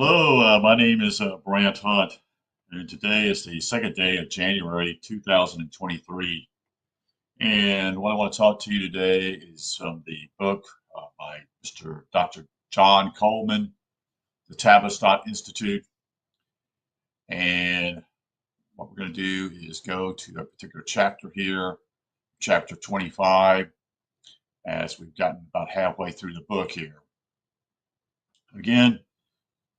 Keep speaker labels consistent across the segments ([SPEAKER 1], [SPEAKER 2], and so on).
[SPEAKER 1] Hello, my name is Brant Hunt, and today is the second day of January 2023. And what I want to talk to you today is from the book by Mr. Dr. John Coleman, the Tavistock Institute. And what we're going to do is go to a particular chapter here, chapter 25, as we've gotten about halfway through the book here. Again,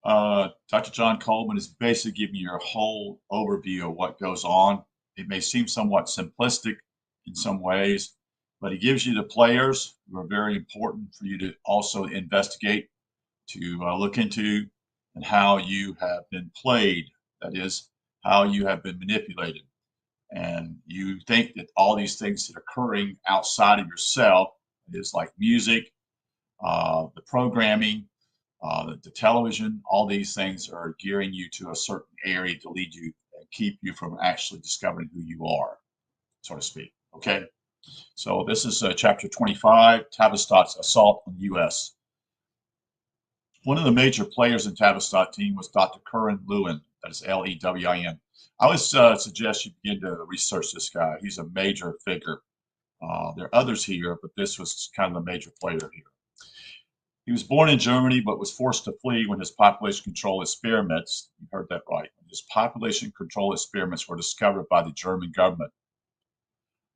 [SPEAKER 1] Dr. John Coleman is basically giving you a whole overview of what goes on. It may seem somewhat simplistic in some ways, but he gives you the players who are very important for you to also investigate, to look into, and how you have been played. That is, how you have been manipulated. And you think that all these things that are occurring outside of yourself, it is like music, the programming, the television, all these things are gearing you to a certain area to lead you and keep you from actually discovering who you are, so to speak. Okay, so this is chapter 25, Tavistock's assault on the U.S. One of the major players in Tavistock team was Dr. Curran Lewin, that is Lewin. I would suggest you begin to research this guy. He's a major figure. There are others here, but this was kind of the major player here. He was born in Germany, but was forced to flee when his population control experiments, you heard that right, his population control experiments were discovered by the German government.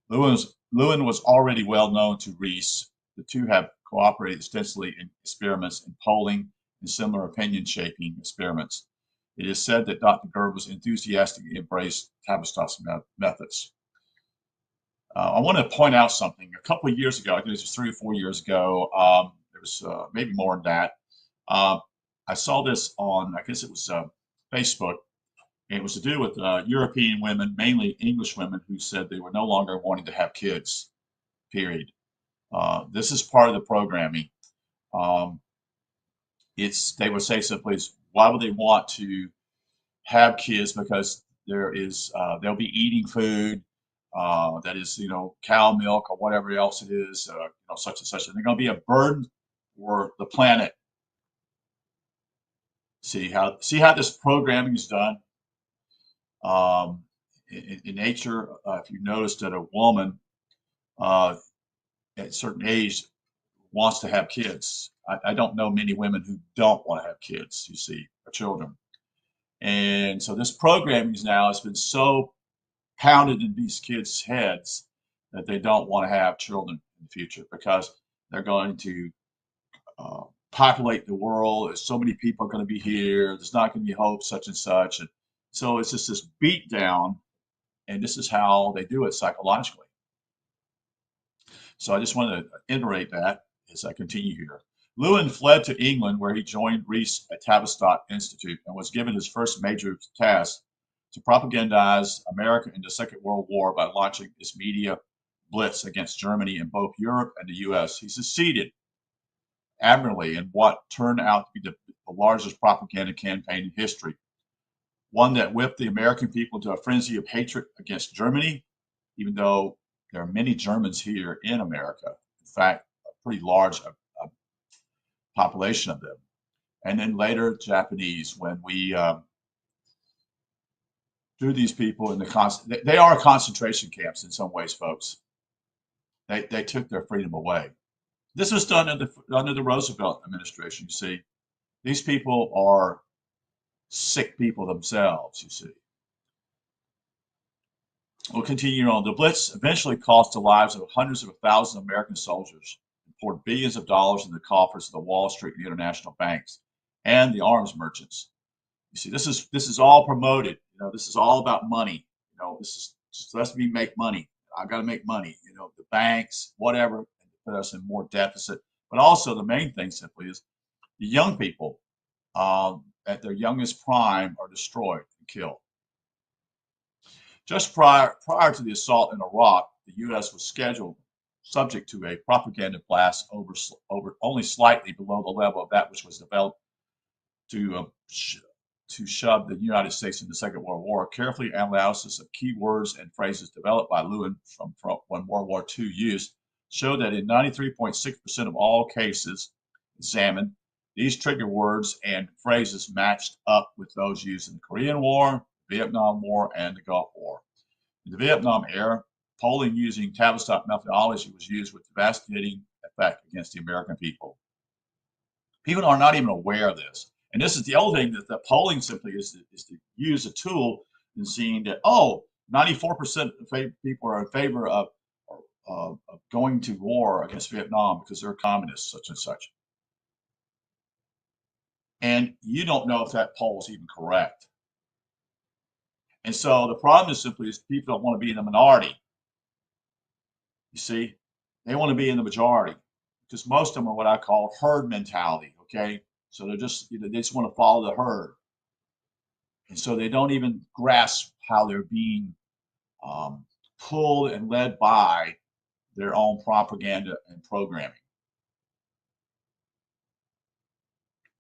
[SPEAKER 1] Lewin was already well known to Rees. The two have cooperated extensively in experiments in polling and similar opinion-shaping experiments. It is said that Dr. Gerb was enthusiastically embraced Tavistock's methods. I want to point out something. A couple of years ago, I think it was 3 or 4 years ago, maybe more than that. I saw this on, I guess it was Facebook, and it was to do with European women, mainly English women, who said they were no longer wanting to have kids, period. This is part of the programming. They would say simply, why would they want to have kids? Because they'll be eating food that is, cow milk or whatever else it is, such and such, and they're going to be a burden for the planet. See how this programming is done. In nature, if you notice that a woman at a certain age wants to have kids, I don't know many women who don't want to have kids. You see, or children, and so this programming now has been so pounded in these kids' heads that they don't want to have children in the future because they're going to populate the world. There's so many people are going to be here. There's not going to be hope, such and such. And so it's just this beat down, and this is how they do it psychologically. So I just want to iterate that as I continue here. Lewin fled to England, where he joined Rees at Tavistock Institute and was given his first major task to propagandize America in the Second World War by launching his media blitz against Germany in both Europe and the U.S. He succeeded admirably in what turned out to be the largest propaganda campaign in history, one that whipped the American people into a frenzy of hatred against Germany, even though there are many Germans here in America. In fact, a pretty large population of them. And then later, Japanese, when we threw these people in they are concentration camps in some ways, folks. They took their freedom away. This was done under the Roosevelt administration, you see. These people are sick people themselves, you see. We'll continue on. The Blitz eventually cost the lives of hundreds of thousands of American soldiers and poured billions of dollars in the coffers of the Wall Street and international banks and the arms merchants. You see, this is all promoted. This is all about money. This is just lets me make money. I got to make money. The banks, whatever, and put us in more deficit. But also the main thing simply is the young people at their youngest prime are destroyed and killed. Just prior to the assault in Iraq, the U.S. was subject to a propaganda blast over only slightly below the level of that which was developed to shove the United States into the Second World War. Carefully analysis of key words and phrases developed by Lewin from when World War II used showed that in 93.6% of all cases examined, These trigger words and phrases matched up with those used in the Korean War, Vietnam War, and the Gulf War. In the Vietnam era, polling using Tavistock methodology was used with devastating effect against the American people. People are not even aware of this. And this is the other thing, that the polling simply is to use a tool and seeing that, oh, 94% of people are in favor of going to war against Vietnam because they're communists, such and such. And you don't know if that poll is even correct. And so the problem is simply is people don't want to be in the minority. You see, they want to be in the majority because most of them are what I call herd mentality. Okay, so they're just they just want to follow the herd, and so they don't even grasp how they're being pulled and led by their own propaganda and programming.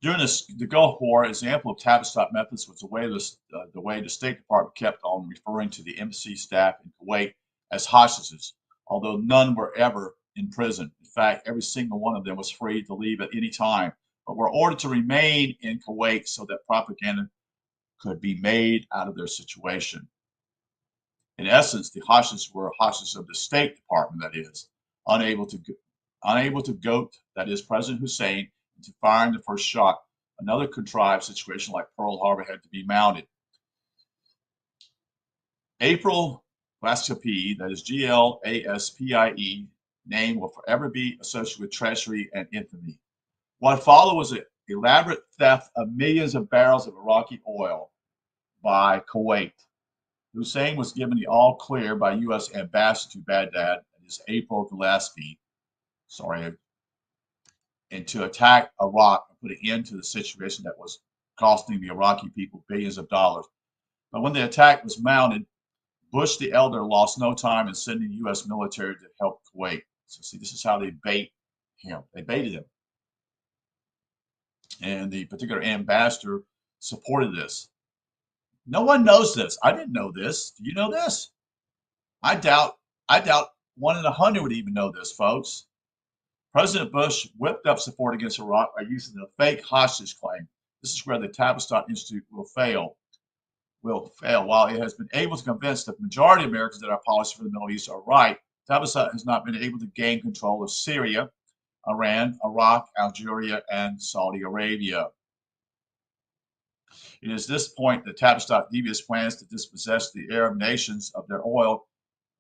[SPEAKER 1] During the Gulf War, an example of Tavistock methods was the way the State Department kept on referring to the embassy staff in Kuwait as hostages, although none were ever in prison. In fact, every single one of them was free to leave at any time, but were ordered to remain in Kuwait so that propaganda could be made out of their situation. In essence, the hostages were hostages of the State Department, that is, unable to goat, that is, President Hussein, into firing the first shot. Another contrived situation like Pearl Harbor had to be mounted. April Glaspie, that is Glaspie, name will forever be associated with treachery and infamy. What followed was an elaborate theft of millions of barrels of Iraqi oil by Kuwait. Hussein was given the all clear by U.S. Ambassador to Baghdad, that is April Glaspie, and to attack Iraq and put an end to the situation that was costing the Iraqi people billions of dollars. But when the attack was mounted, Bush the elder lost no time in sending U.S. military to help Kuwait. So see, this is how they bait him. They baited him. And the particular ambassador supported this. No one knows this. I didn't know this. Do you know this? I doubt 1 in 100 would even know this, folks. President Bush whipped up support against Iraq by using the fake hostage claim. This is where the Tavistock Institute will fail. While it has been able to convince the majority of Americans that our policy for the Middle East are right, Tavistock has not been able to gain control of Syria, Iran, Iraq, Algeria, and Saudi Arabia. It is this point that Tavistock devious plans to dispossess the Arab nations of their oil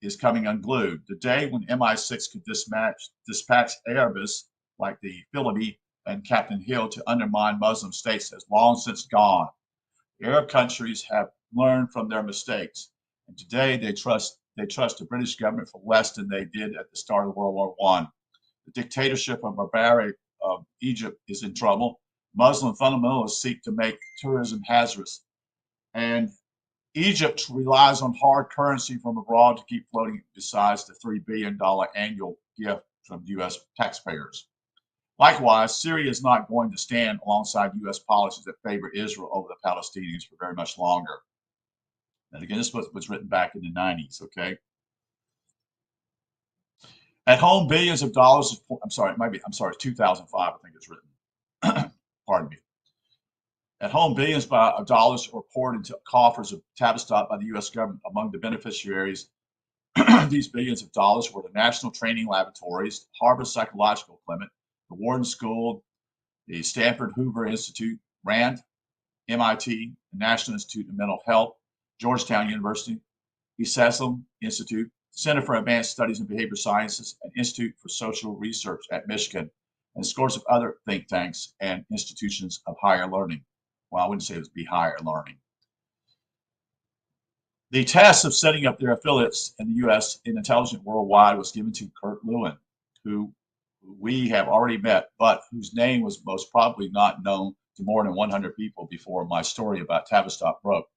[SPEAKER 1] is coming unglued. The day when MI6 could dispatch Arabs like the Philippe and Captain Hill to undermine Muslim states has long since gone. The Arab countries have learned from their mistakes, and today they trust the British government for less than they did at the start of World War I. The dictatorship and barbaric of Egypt is in trouble. Muslim fundamentalists seek to make tourism hazardous, and Egypt relies on hard currency from abroad to keep floating, besides the $3 billion annual gift from U.S. taxpayers. Likewise, Syria is not going to stand alongside U.S. policies that favor Israel over the Palestinians for very much longer. And again, this was written back in the 90s, okay? At home, billions of dollars, 2005, I think it's written. Pardon me. At home, billions of dollars were poured into coffers of Tavistock by the U.S. government. Among the beneficiaries, these billions of dollars were the National Training Laboratories, Harvard Psychological Clinic, the Wharton School, the Stanford Hoover Institute, RAND, MIT, the National Institute of Mental Health, Georgetown University, the Cecil Institute, Center for Advanced Studies in Behavior Sciences, and Institute for Social Research at Michigan, and scores of other think tanks and institutions of higher learning. Well, I wouldn't say it would be higher learning. The task of setting up their affiliates in the U.S. in intelligence worldwide was given to Kurt Lewin, who we have already met, but whose name was most probably not known to more than 100 people before my story about Tavistock broke.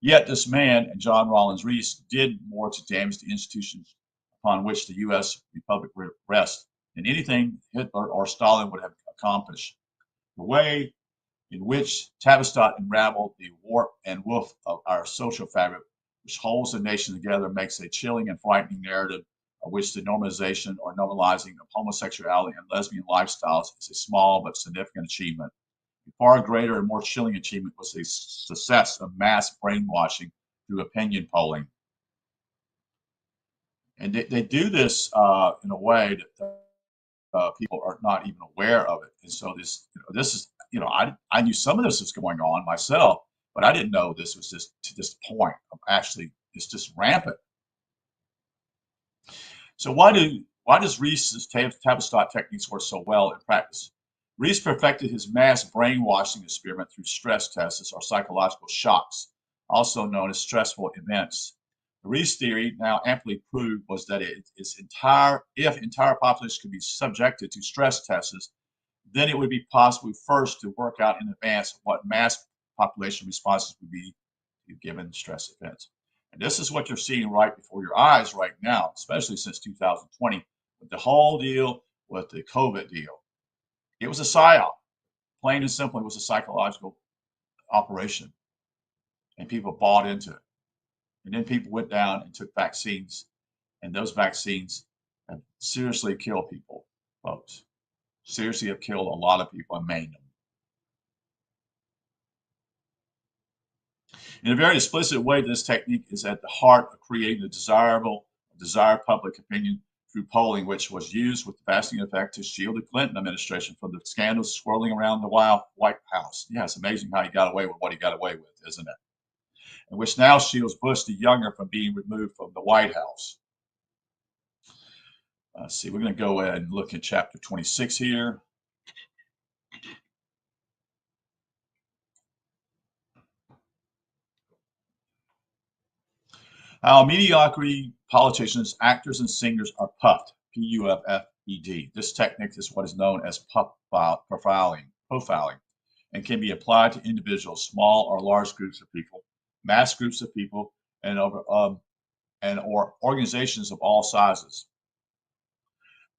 [SPEAKER 1] Yet this man and John Rollins Rees did more to damage the institutions upon which the U.S. Republic rests than anything Hitler or Stalin would have accomplished. The way in which Tavistock unraveled the warp and woof of our social fabric, which holds the nation together, makes a chilling and frightening narrative of which the normalization or normalizing of homosexuality and lesbian lifestyles is a small but significant achievement. A far greater and more chilling achievement was the success of mass brainwashing through opinion polling. And they do this in a way that people are not even aware of it. And so this is, I knew some of this was going on myself, but I didn't know this was just to this point of actually it's just rampant. So why does Reese's Tavistock techniques work so well in practice? Reese perfected his mass brainwashing experiment through stress tests or psychological shocks, also known as stressful events. The Reese theory, now amply proved, was that if entire populations could be subjected to stress tests, then it would be possible first to work out in advance what mass population responses would be to given stress events. And this is what you're seeing right before your eyes right now, especially since 2020, with the whole deal with the COVID deal. It was a psyop. Plain and simple, it was a psychological operation. And people bought into it. And then people went down and took vaccines. And those vaccines have seriously killed people, folks. Seriously have killed a lot of people and maimed them. In a very explicit way, this technique is at the heart of creating the desired public opinion through polling, which was used with lasting effect to shield the Clinton administration from the scandals swirling around the White House. Yeah, it's amazing how he got away with what he got away with, isn't it? And which now shields Bush the younger from being removed from the White House. Let's see, we're going to go ahead and look at chapter 26 here. How mediocrity politicians, actors, and singers are puffed, P-U-F-F-E-D. This technique is what is known as profiling, and can be applied to individuals, small or large groups of people, mass groups of people, and or organizations of all sizes.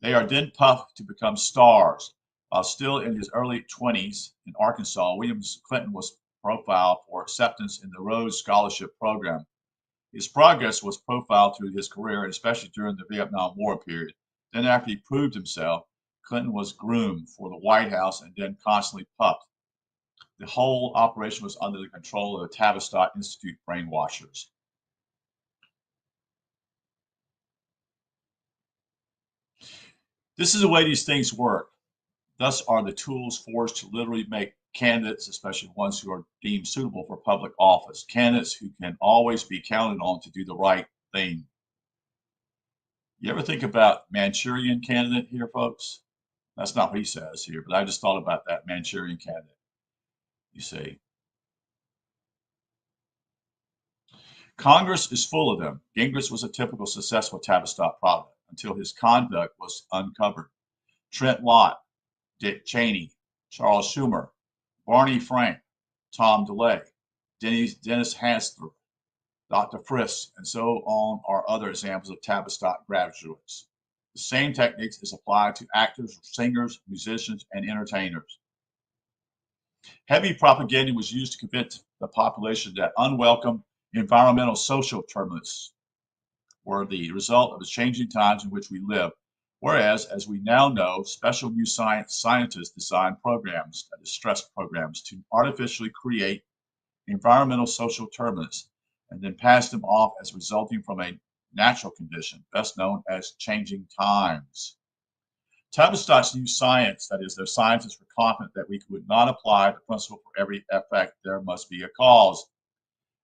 [SPEAKER 1] They are then puffed to become stars. While still in his early 20s in Arkansas, William Clinton was profiled for acceptance in the Rhodes Scholarship Program. His progress was profiled through his career, and especially during the Vietnam War period. Then after he proved himself, Clinton was groomed for the White House and then constantly puffed. The whole operation was under the control of the Tavistock Institute brainwashers. This is the way these things work. Thus are the tools forged to literally make candidates, especially ones who are deemed suitable for public office, candidates who can always be counted on to do the right thing. You ever think about Manchurian candidate here, folks? That's not what he says here, but I just thought about that Manchurian candidate. You see, Congress is full of them. Gingrich was a typical successful Tavistock product until his conduct was uncovered. Trent Lott, Dick Cheney, Charles Schumer, Barney Frank, Tom DeLay, Dennis Hansler, Dr. Frisk, and so on are other examples of Tavistock graduates. The same techniques is applied to actors, singers, musicians, and entertainers. Heavy propaganda was used to convince the population that unwelcome environmental social turbulence were the result of the changing times in which we live. Whereas, as we now know, special new scientists design programs, that is stress programs, to artificially create environmental social turbulence and then pass them off as resulting from a natural condition, best known as changing times. Tavistock's new science, that is, their scientists were confident that we could not apply the principle for every effect, there must be a cause.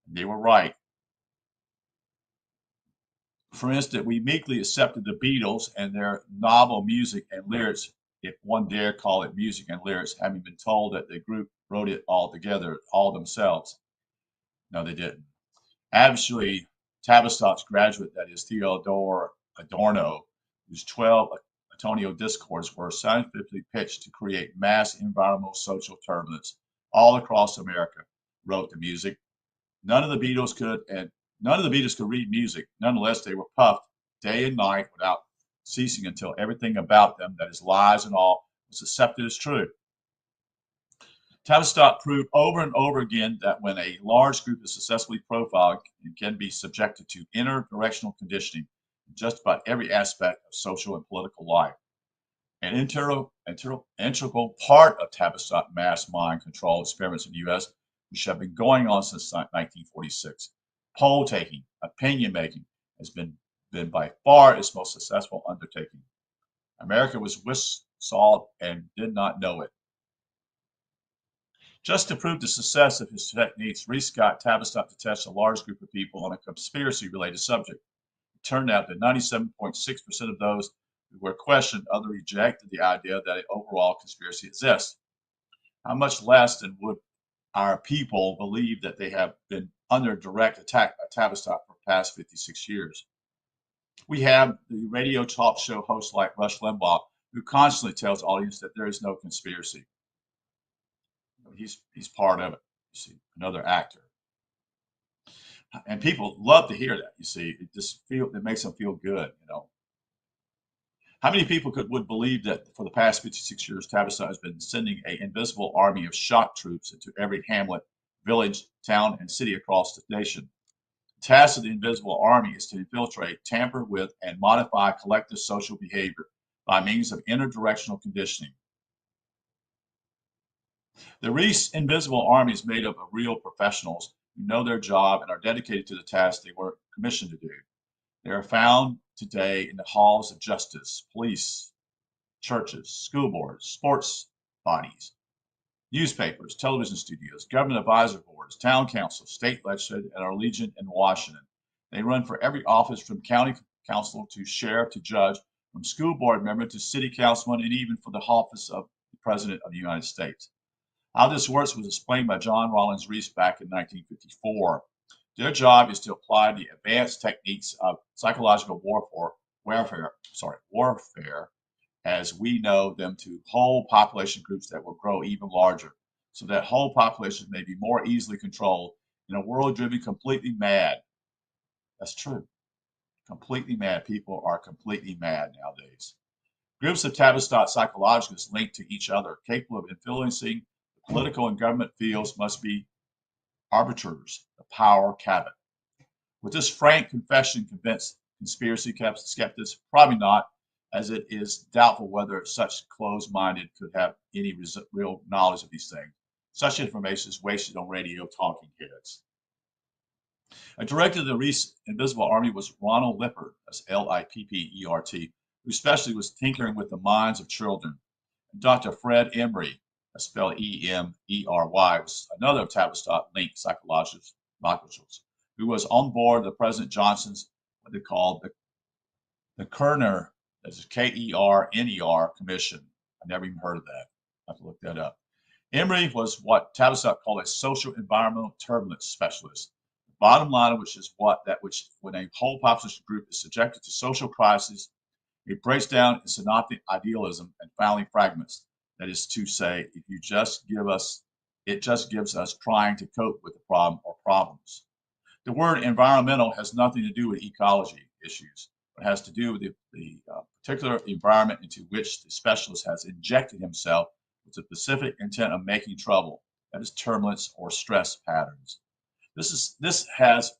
[SPEAKER 1] And they were right. For instance, we meekly accepted the Beatles and their novel music and lyrics, if one dare call it music and lyrics, having been told that the group wrote it all together, all themselves. No, they didn't. Actually, Tavistock's graduate, that is Theodore Adorno, whose 12 Antonio discourses were scientifically pitched to create mass environmental social turbulence all across America, wrote the music. None of the Beatles could read music. Nonetheless, they were puffed day and night without ceasing until everything about them, that is lies and all, was accepted as true. Tavistock proved over and over again that when a large group is successfully profiled and can be subjected to interdirectional conditioning, in just about every aspect of social and political life. An integral part of Tavistock mass mind control experiments in the U.S., which have been going on since 1946. Poll taking, opinion making, has been by far its most successful undertaking. America was whistsaw and did not know it. Just to prove the success of his techniques, Reese got Tavistock to test a large group of people on a conspiracy-related subject. It turned out that 97.6% of those who were questioned either rejected the idea that an overall conspiracy exists. How much less than would our people believe that they have been under direct attack by Tavistock for the past 56 years? We have the radio talk show hosts like Rush Limbaugh, who constantly tells audience that there is no conspiracy. He's part of it. You see, another actor, and people love to hear that. You see, it makes them feel good. How many people would believe that for the past 56 years, Tavistock has been sending an invisible army of shock troops into every hamlet, village, town, and city across the nation? The task of the invisible army is to infiltrate, tamper with, and modify collective social behavior by means of interdirectional conditioning. The Reese Invisible Army is made up of real professionals who know their job and are dedicated to the task they were commissioned to do. They are found today in the halls of justice, police, churches, school boards, sports bodies, newspapers, television studios, government advisory boards, town councils, state legislature, and our Legion in Washington. They run for every office from county council to sheriff to judge, from school board member to city councilman, and even for the office of the President of the United States. How this works was explained by John Rawlins Reese back in 1954. Their job is to apply the advanced techniques of psychological warfare as we know them to whole population groups that will grow even larger, so that whole populations may be more easily controlled in a world driven completely mad. That's true. Completely mad. People are completely mad nowadays. Groups of Tavistock psychologists linked to each other, capable of influencing the political and government fields, must be arbiters, the power cabinet. Would this frank confession convince conspiracy skeptics? Probably not, as it is doubtful whether such closed-minded could have any real knowledge of these things. Such information is wasted on radio talking heads. A director of the Reese Invisible Army was Ronald Lippert, that's Lippert, who especially was tinkering with the minds of children. And Dr. Fred Emery, that's spelled Emery, was another of Tavistock linked psychologist, who was on board the President Johnson's, what they called the Kerner, that's Kerner Commission. I never even heard of that. I have to look that up. Emery was what Tavistock called a social environmental turbulence specialist. The bottom line of which is when a whole population group is subjected to social crisis, it breaks down in synoptic idealism and finally fragments. That is to say, if you just give us, it just gives us trying to cope with the problem or problems. The word environmental has nothing to do with ecology issues. It has to do with the particular environment into which the specialist has injected himself with the specific intent of making trouble. That is turbulence or stress patterns. This has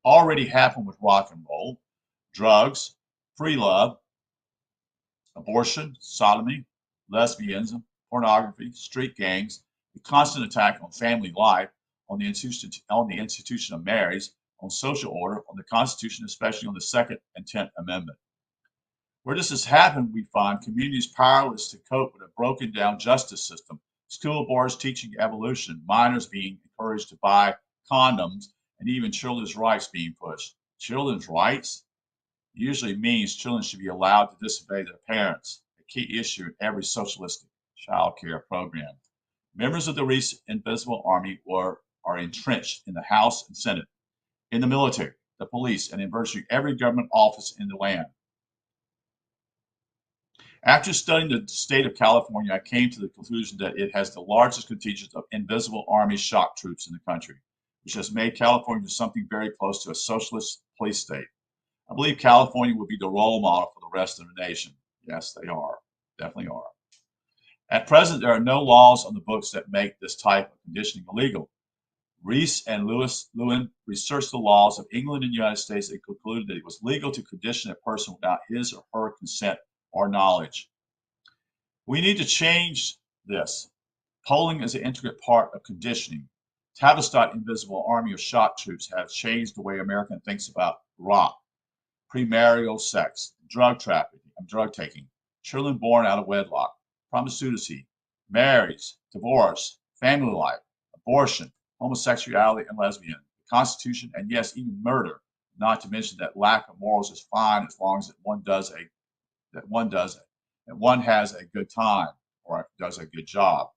[SPEAKER 1] already happened with rock and roll, drugs, free love, abortion, sodomy, lesbianism, pornography, street gangs, the constant attack on family life, on the institution of marriage, on social order, on the Constitution, especially on the Second and 10th Amendment. Where this has happened, we find communities powerless to cope with a broken down justice system, school boards teaching evolution, minors being encouraged to buy condoms, and even children's rights being pushed. Children's rights usually means children should be allowed to disobey their parents, a key issue in every socialistic child care program. Members of the Reese Invisible Army are entrenched in the House and Senate, in the military, the police, and in virtually every government office in the land. After studying the state of California, I came to the conclusion that it has the largest contingent of Invisible Army shock troops in the country, which has made California something very close to a socialist police state. I believe California will be the role model for the rest of the nation. Yes, they are. Definitely are. At present, there are no laws on the books that make this type of conditioning illegal. Rees and Lewin researched the laws of England and the United States and concluded that it was legal to condition a person without his or her consent or knowledge. We need to change this. Polling is an intricate part of conditioning. Tavistock Invisible Army of Shock Troops have changed the way American thinks about ROC, premarital sex, drug trafficking, drug taking, children born out of wedlock, promiscuity, marriage, divorce, family life, abortion, homosexuality and lesbian, the Constitution, and yes, even murder. Not to mention that lack of morals is fine as long as one does and one has a good time or does a good job.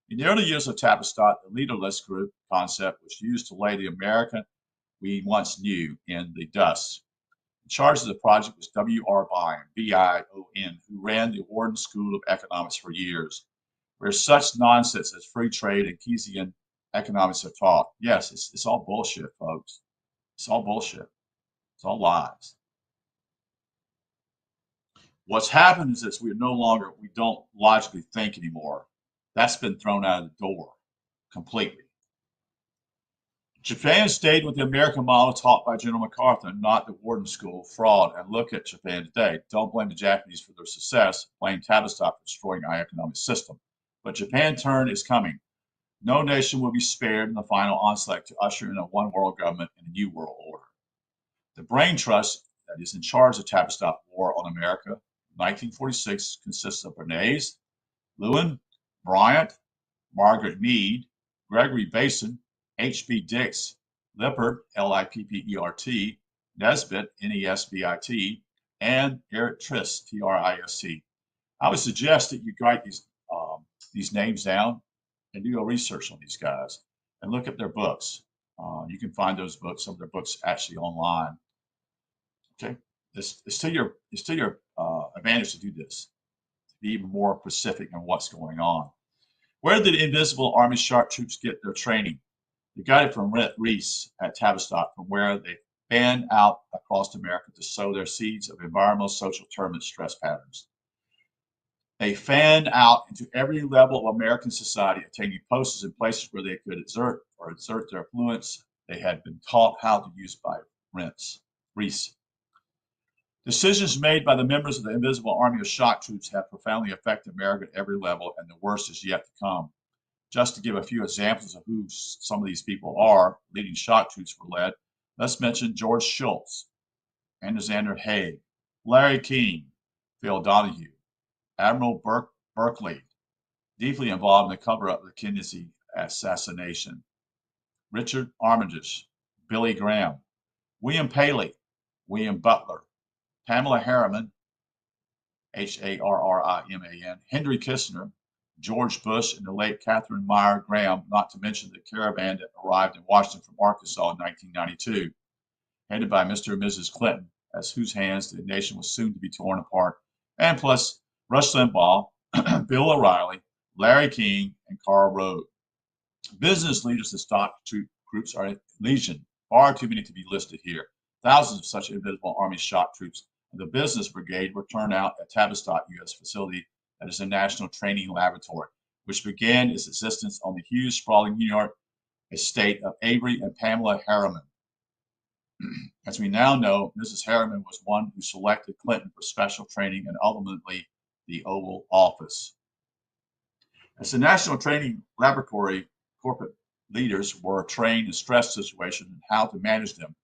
[SPEAKER 1] In the early years of Tavistock, the leaderless group concept was used to lay the America we once knew in the dust. In charge of the project was W.R. Bion, B-I-O-N, who ran the Wharton School of Economics for years, where such nonsense as free trade and Keynesian economics are taught. Yes, it's all bullshit, folks. It's all bullshit. It's all lies. What's happened is that we don't logically think anymore. That's been thrown out of the door completely. Japan stayed with the American model taught by General MacArthur, not the Wharton School fraud. And look at Japan today. Don't blame the Japanese for their success. Blame Tavistock for destroying our economic system. But Japan's turn is coming. No nation will be spared in the final onslaught to usher in a one world government and a new world order. The brain trust that is in charge of Tavistock War on America, 1946, consists of Bernays, Lewin, Bryant, Margaret Mead, Gregory Basin, H.B. Dix, Lippert, Lippert, Nesbitt, Nesbit, and Eric Trist, Trist. I would suggest that you write these names down and do a research on these guys and look at their books. You can find those books, some of their books actually online. Okay, it's to your advantage to do this, to be even more specific on what's going on. Where did the Invisible Army Sharp Troops get their training? They got it from Rees at Tavistock, from where they fanned out across America to sow their seeds of environmental, social, tournament stress patterns. They fanned out into every level of American society, attaining posts in places where they could exert their influence they had been taught how to use by Rees. Decisions made by the members of the Invisible Army of Shock Troops have profoundly affected America at every level, and the worst is yet to come. Just to give a few examples of who some of these people are, leading shock troops were led, let's mention George Shultz, Alexander Haig, Larry King, Phil Donahue, Admiral Berkeley, deeply involved in the cover-up of the Kennedy assassination, Richard Armitage, Billy Graham, William Paley, William Butler, Pamela Harriman, Harriman, Henry Kissinger, George Bush, and the late Catherine Meyer Graham, not to mention the caravan that arrived in Washington from Arkansas in 1992, headed by Mr. and Mrs. Clinton, as whose hands the nation was soon to be torn apart, and plus Rush Limbaugh, Bill O'Reilly, Larry King, and Karl Rove. Business leaders and stock troop groups are legion, far too many to be listed here. Thousands of such Invisible Army shock troops of the Business Brigade were turned out at Tavistock U.S. facility that is a national training laboratory, which began its existence on the huge, sprawling New York estate of Avery and Pamela Harriman. As we now know, Mrs. Harriman was one who selected Clinton for special training and ultimately the Oval Office. As the National Training Laboratory, corporate leaders were trained in stress situations and how to manage them.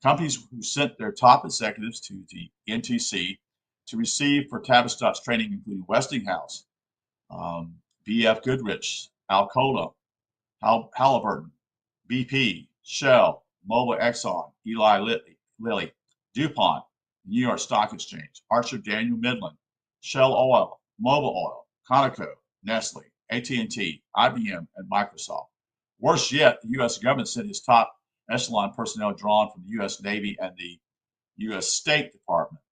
[SPEAKER 1] Companies who sent their top executives to the NTC to receive for Tavistock's training including Westinghouse, B.F. Goodrich, Alcoa, Halliburton, BP, Shell, Mobil Exxon, Eli Lilly, DuPont, New York Stock Exchange, Archer Daniel Midland, Shell Oil, Mobil Oil, Conoco, Nestle, AT&T, IBM, and Microsoft. Worse yet, the U.S. government sent its top echelon personnel drawn from the U.S. Navy and the U.S. State Department,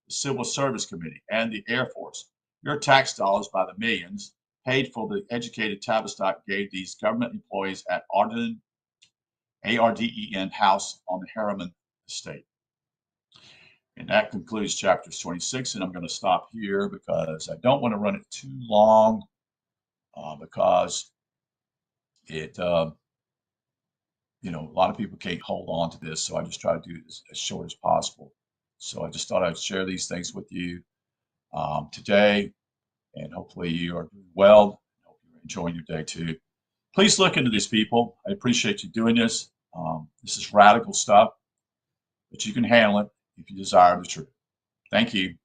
[SPEAKER 1] the Civil Service Committee, and the Air Force. Your tax dollars by the millions paid for the educated Tavistock gave these government employees at Arden, Arden House on the Harriman estate. And that concludes chapter 26, and I'm going to stop here because I don't want to run it too long because it you know, a lot of people can't hold on to this, so I just try to do it as short as possible. So I just thought I'd share these things with you today, and hopefully you are doing well. I hope you're enjoying your day too. Please look into these people. I appreciate you doing this. This is radical stuff, but you can handle it if you desire the truth. Thank you.